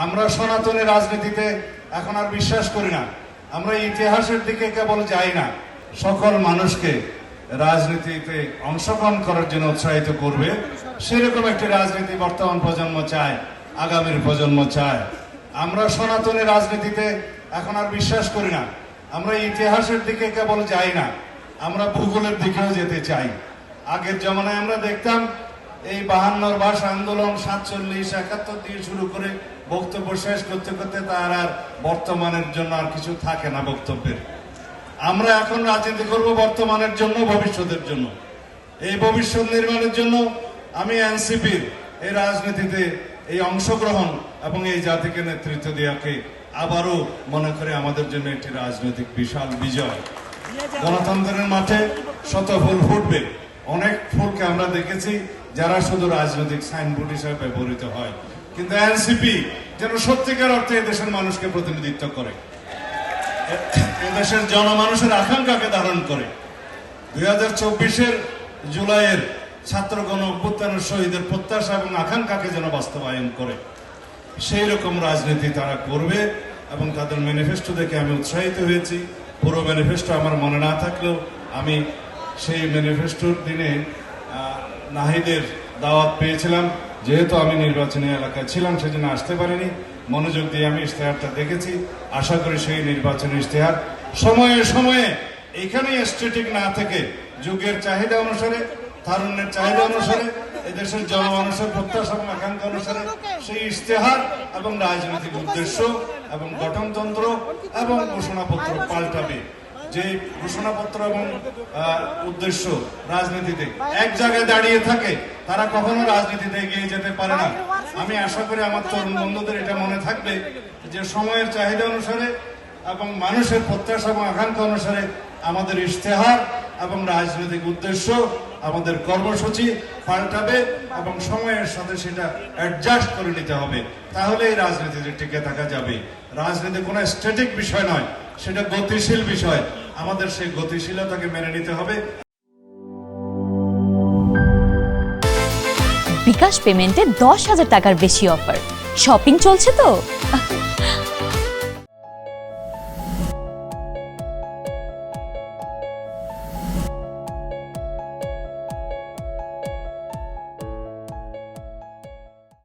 আমরা সনাতনী রাজনীতিতে এখন আর বিশ্বাস করি না। আমরা ইতিহাসের দিকে কেবল যাই না, সকল মানুষকে রাজনীতিতে অংশগ্রহণ করার জন্য উৎসাহিত করবে সেরকম একটি রাজনীতি বর্তমান প্রজন্ম চায়, আগামীর প্রজন্ম চায়। আমরা সনাতনী রাজনীতিতে এখন আর বিশ্বাস করি না। আমরা ইতিহাসের দিকে কেবল যাই না, আমরা ভূগোলের দিকেও যেতে চাই। আগের জমানায় আমরা দেখতাম এই 52 ভাষা আন্দোলন 47, 71 দিয়ে শুরু করে বক্তব্য শেষ করতে করতে তার আর বর্তমানের জন্য আর কিছু থাকে না বক্তব্যের। আমরা এখন রাজনীতি করব বর্তমানের জন্য, ভবিষ্যতের জন্য। এই ভবিষ্যৎ নির্মাণের জন্য আমি এনসিপির এই রাজনীতিতে এই অংশগ্রহণ এবং এই জাতিকে নেতৃত্ব দেওয়াকে আবারও মনে করে আমাদের জন্য একটি রাজনৈতিক বিশাল বিজয়। গণতন্ত্রের মাঠে শত ফুল ফুটবে। অনেক ফুলকে আমরা দেখেছি যারা শুধু রাজনৈতিক সাইনবোর্ড হিসেবে ব্যবহৃত হয়, কিন্তু এনসিপি যেন সত্যিকার অর্থে এদেশের মানুষকে প্রতিনিধিত্ব করে, এদেশের জনমানুষের আকাঙ্ক্ষাকে ধারণ করে। 2024-এর জুলাইয়ের ছাত্র গণ অভ্যুত্থানের শহীদের প্রত্যাশা এবং আকাঙ্ক্ষাকে যেন বাস্তবায়ন করে, সেই রকম রাজনীতি তারা করবে। এবং তাদের ম্যানিফেস্টো দেখে আমি উৎসাহিত হয়েছি। পুরো ম্যানিফেস্টো আমার মনে না থাকলেও আমি সেই ম্যানিফেস্টোর দিনে নাহিদের দাওয়াত পেয়েছিলাম। যেহেতু আমি নির্বাচনী এলাকায় ছিলাম সেজন্য আসতে পারিনি, মনোযোগ দিয়ে আমি ইশতেহারটা দেখেছি। আশা করি সেই নির্বাচনী ইশতেহার সময়ে সময়ে এখানেই স্ট্যাটিক না থেকে যুগের চাহিদা অনুসারে, তারুণ্যের চাহিদা অনুসারে, এদেশের জনমানুষের প্রত্যাশা এবং আকাঙ্ক্ষা অনুসারে সেই ইশতেহার এবং রাজনৈতিক উদ্দেশ্য এবং গঠনতন্ত্র এবং ঘোষণাপত্র পাল্টাবে। যে ঘোষণাপত্র এবং উদ্দেশ্য রাজনীতিতে এক জায়গায় দাঁড়িয়ে থাকে তারা কখনো রাজনীতিতে এগিয়ে যেতে পারে না। আমি আশা করি আমার তরুণ বন্ধুদের এটা মনে থাকবে যে সময়ের চাহিদা অনুসারে এবং মানুষের প্রত্যাশা এবং আকাঙ্ক্ষা অনুসারে আমাদের ইশতেহার এবং রাজনৈতিক উদ্দেশ্য, আমাদের কর্মসূচি পাল্টাবে এবং সময়ের সাথে সেটা অ্যাডজাস্ট করে নিতে হবে। তাহলে এই রাজনীতিতে টিকে থাকা যাবে। রাজনীতি কোনো স্ট্যাটিক বিষয় নয়, সেটা গতিশীল বিষয়। আমাদের সেই গতিশীলতাকে মেনে নিতে হবে। বিকাশ পেমেন্টে 10,000 টাকার বেশি অফার, শপিং চলছে তো।